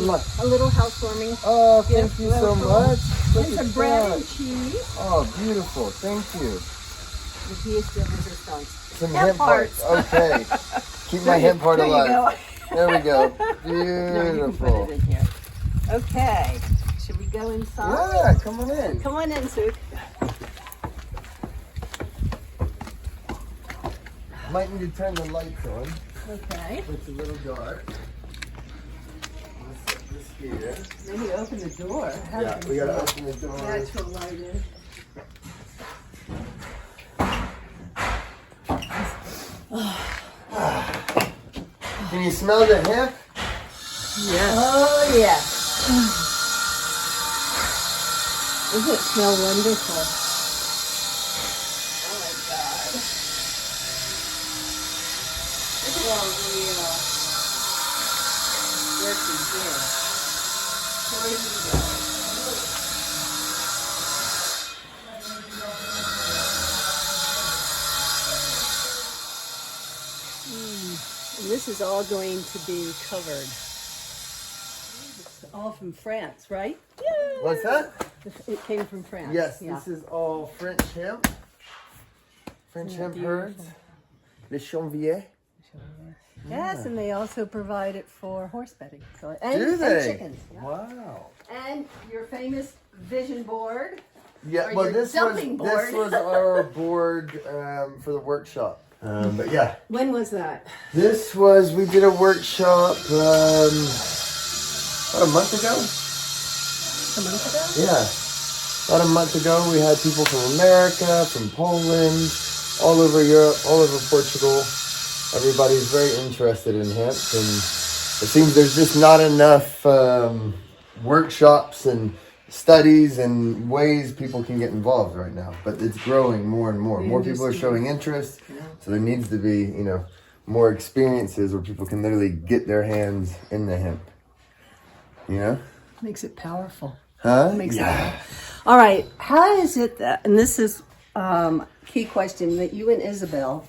much. A little housewarming. Oh, thank you so much. And some bread and cheese. Oh, beautiful. Thank you. The piece de resistance. Some hemp hearts. Okay. Keep my hemp heart alive. There we go. Beautiful. No, you can put it in here. Okay. Should we go inside? Yeah, come on in. Come on in, Suki. Might need to turn the lights on. Okay. It's a little dark. Let's set this here. Maybe open the door. Yeah, we gotta open the door. Natural lighting. Can you smell the hemp? Yes. Oh, yeah. Doesn't it smell wonderful? Oh, my God. Look at all the working here. Where did you go? And this is all going to be covered. It's all from France, right? Yay! What's that? It came from France. Yes, yeah. this is all French hemp. French hemp herds. Les chanviers. Yes, and they also provide it for horse bedding. So, and, Do they? And chickens. Yeah. Wow. And your famous vision board. Yeah, Or well, your this dumping board. was our board for the workshop. But yeah, When was that? we did a workshop about a month ago. A month ago? Yeah, about a month ago. We had people from America, from Poland, all over Europe, all over Portugal. Everybody's very interested in hemp, and it seems there's just not enough workshops and studies and ways people can get involved right now. But it's growing more and more. More people are showing interest, so there needs to be, more experiences where people can literally get their hands in the hemp. Makes it powerful. Huh? Yeah. All right. How is it that, and this is key question, that you and Isabel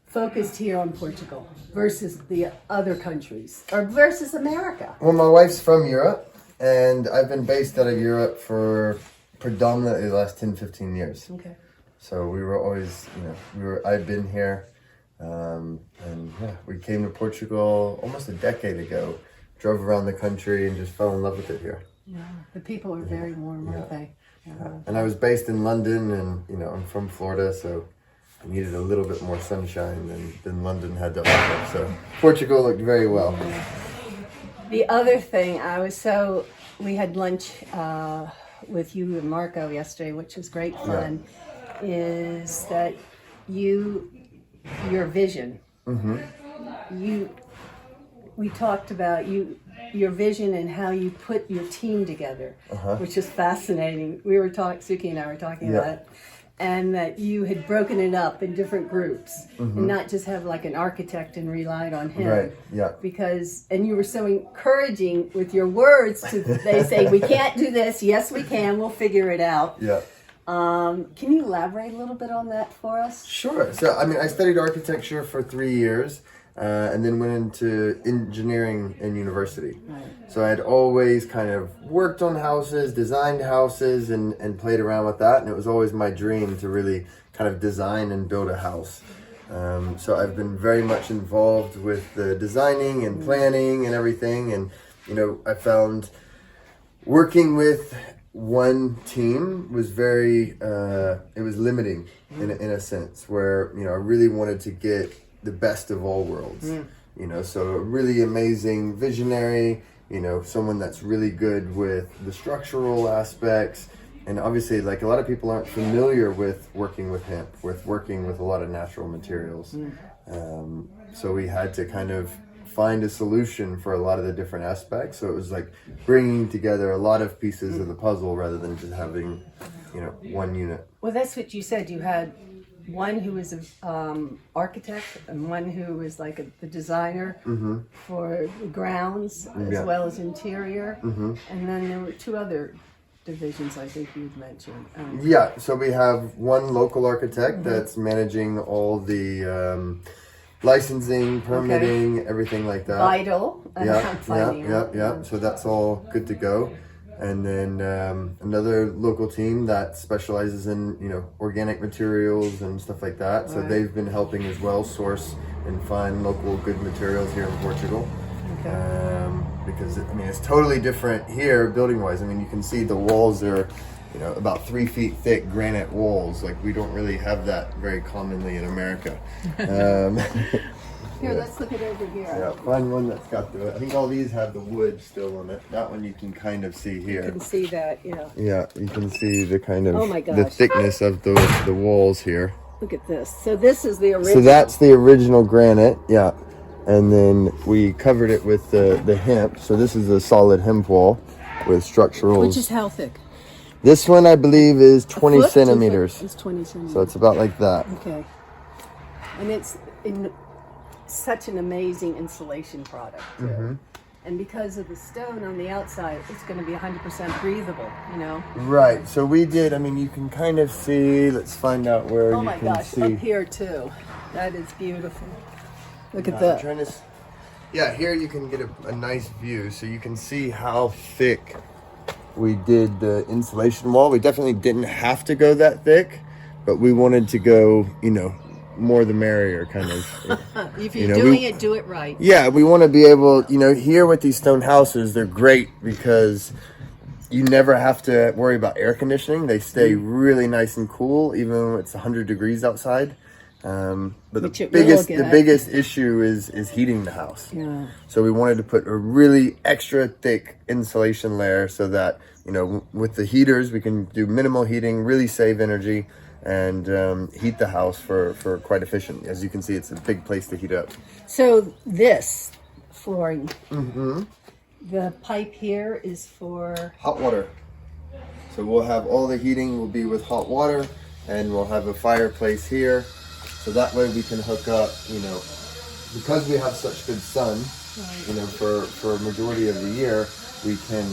focused here on Portugal versus the other countries, or versus America? Well, my wife's from Europe, and I've been based out of Europe for predominantly the last 10, 15 years. Okay. So we were always, I've been here, and we came to Portugal almost a decade ago, drove around the country and just fell in love with it here. Yeah. The people are very warm, aren't they? Yeah. And I was based in London, and, I'm from Florida, so I needed a little bit more sunshine than London had to offer. So Portugal looked very well. The other thing, we had lunch with you and Marco yesterday, which was great fun, is that your vision. We talked about your vision and how you put your team together, which is fascinating. Suki and I were talking about it. And that you had broken it up in different groups and not just have like an architect and relied on him. Right, yeah. And you were so encouraging with your words they say, we can't do this. Yes, we can. We'll figure it out. Yeah. Can you elaborate a little bit on that for us? Sure. So, I studied architecture for 3 years. And then went into engineering in university. Right. So I had always kind of worked on houses, designed houses, and played around with that. And it was always my dream to really kind of design and build a house. So I've been very much involved with the designing and planning and everything. And, I found working with one team was it was limiting in a sense where, I really wanted to get the best of all worlds, so a really amazing visionary, someone that's really good with the structural aspects. And obviously, like, a lot of people aren't familiar with working with hemp, with working with a lot of natural materials. So we had to kind of find a solution for a lot of the different aspects. So it was like bringing together a lot of pieces of the puzzle rather than just having, one unit. Well, that's what you said. You had one who was an architect and one who was like the designer for the grounds as well as interior. And then there were two other divisions I think you'd mentioned. So we have one local architect that's managing all the licensing, permitting, everything like that. Vital. Yeah. So that's all good to go. And then another local team that specializes in, you know, organic materials and stuff like that. So they've been helping as well source and find local good materials here in Portugal. Because I mean, it's totally different here building wise. I mean, you can see the walls are, you know, about 3 feet thick granite walls. Like, we don't really have that very commonly in America. Here, let's look it over here. Yeah, find one that's got the, I think all these have the wood still on it. That one you can kind of see here. You can see that, yeah. Yeah, you can see the kind of, oh my gosh, the thickness of the walls here. Look at this. So this is the original. So that's the original granite, yeah. And then we covered it with the hemp. So this is a solid hemp wall with structural. Which is how thick? This one, I believe, is 20 centimeters. It's 20 centimeters. So it's about like that. Okay. And it's in such an amazing insulation product, too. And because of the stone on the outside, it's going to be 100% breathable, you know? Right. So we did, I mean, you can kind of see, let's find out where you can see. Oh my gosh, up here, too. That is beautiful. Look at that. Yeah, here you can get a nice view. So you can see how thick we did the insulation wall. We definitely didn't have to go that thick, but we wanted to go, you know, more the merrier kind of. If you're doing it, do it right. Yeah, we want to be able, you know, here with these stone houses, they're great because you never have to worry about air conditioning. They stay really nice and cool, even when it's 100 degrees outside. But the biggest issue is heating the house. Yeah. So we wanted to put a really extra thick insulation layer so that, you know, with the heaters, we can do minimal heating, really save energy, and heat the house for quite efficient. As you can see, it's a big place to heat up. So this flooring, the pipe here is for hot water. So we'll have all the heating will be with hot water, and we'll have a fireplace here. So that way we can hook up, you know, because we have such good sun, you know, for a majority of the year, we can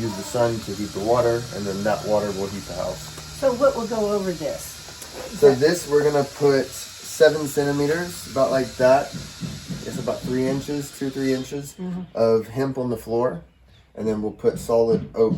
use the sun to heat the water, and then that water will heat the house. So what will go over this? So this, we're gonna put 7 centimeters, about like that. It's about 3 inches, 2-3 inches of hemp on the floor. And then we'll put solid oak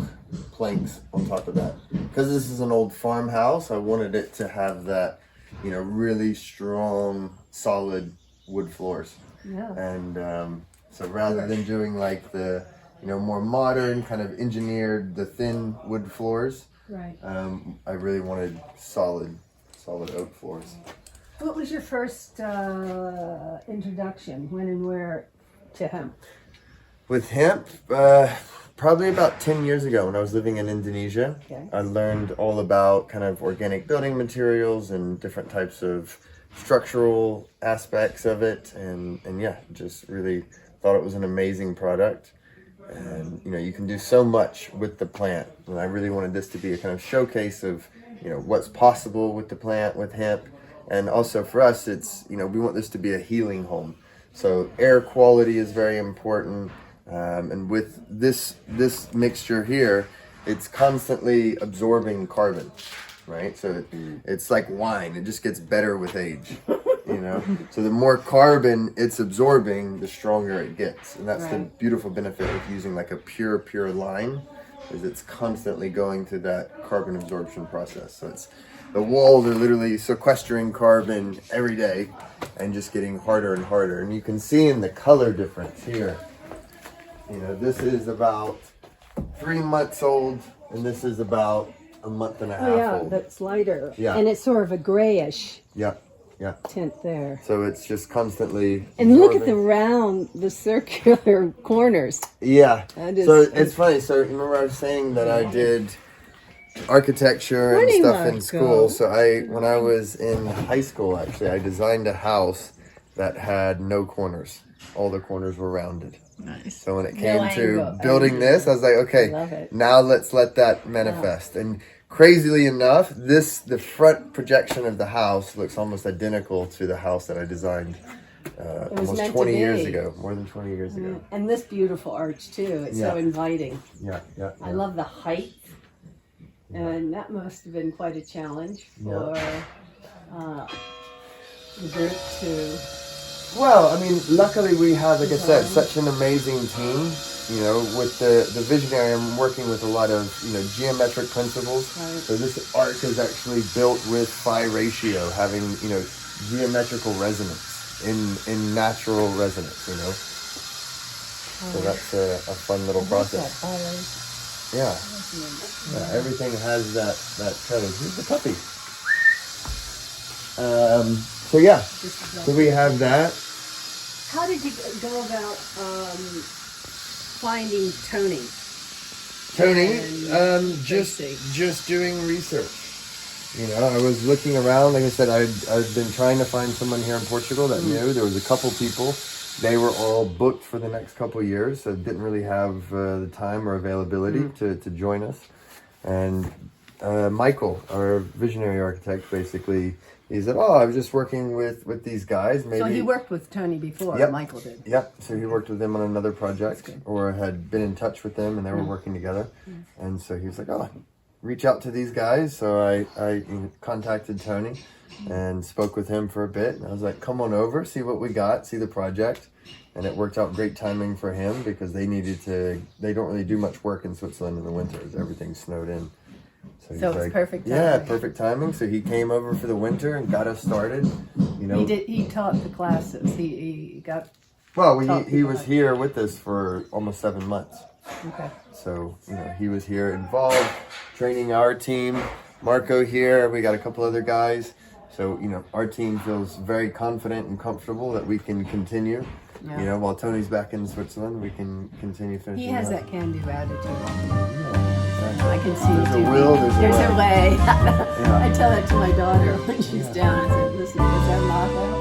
planks on top of that. Because this is an old farmhouse, I wanted it to have that, you know, really strong, solid wood floors. Yeah. And so rather than doing like the, you know, more modern kind of engineered, the thin wood floors, right. I really wanted solid oak floors. What was your first introduction, when and where, to hemp? With hemp, probably about 10 years ago when I was living in Indonesia. Okay. I learned all about kind of organic building materials and different types of structural aspects of it. And yeah, just really thought it was an amazing product. And, you know, you can do so much with the plant. And I really wanted this to be a kind of showcase of, you know, what's possible with the plant, with hemp. And also for us, it's, you know, we want this to be a healing home. So air quality is very important. And with this mixture here, it's constantly absorbing carbon, right? So it's like wine. It just gets better with age, you know? So the more carbon it's absorbing, the stronger it gets. And that's the beautiful benefit of using like a pure lime, is it's constantly going through that carbon absorption process. So it's, the walls are literally sequestering carbon every day and just getting harder and harder. And you can see in the color difference here. You know, this is about 3 months old, and this is about a month and a half old. That's lighter. Yeah. And it's sort of a grayish tint there. So it's just constantly And look at the circular corners. Yeah. So it's funny. So remember I was saying that I did architecture and stuff in school. So when I was in high school, actually, I designed a house that had no corners. All the corners were rounded. Nice. So when it came to building this, I was like, okay, now let's let that manifest. And crazily enough, the front projection of the house looks almost identical to the house that I designed almost 20 years ago, more than 20 years ago. And this beautiful arch too. It's so inviting. Yeah. I love the height. And that must have been quite a challenge for the group to Well, I mean, luckily we have, like I said, such an amazing team. You know, with the visionary, I'm working with a lot of, you know, geometric principles. Right. So this arc is actually built with phi ratio, having, you know, geometrical resonance in natural resonance, you know. So that's a fun little process. Yeah. Yeah, everything has that code. Here's the puppy. So yeah, so we have that. How did you go about finding Toni? Toni, just doing research. You know, I was looking around. Like I said, I've been trying to find someone here in Portugal that knew. There was a couple people. They were all booked for the next couple of years, so didn't really have the time or availability to join us. And Michael, our visionary architect, basically, he said, "Oh, I was just working with these guys. Maybe." So he worked with Toni before. Yep. Michael did. Yep. So he worked with them on another project, or had been in touch with them, and they were working together. And so he was like, "Oh, reach out to these guys." So I contacted Toni and spoke with him for a bit. And I was like, "Come on over, see what we got, see the project." And it worked out great timing for him because they don't really do much work in Switzerland in the winters. Everything's snowed in. So it's perfect timing. Yeah, perfect timing. So he came over for the winter and got us started. You know, He taught the classes. He got. Well, he was here with us for almost 7 months. Okay. So, you know, he was here involved, training our team. Marco here, we got a couple other guys. So, you know, our team feels very confident and comfortable that we can continue. Yeah. You know, while Tony's back in Switzerland, we can continue finishing. He has up. that can-do attitude. Yeah, I can see there's it. a will, there's a way. I tell that to my daughter when she's down. I said, "Listen, is that Marco?"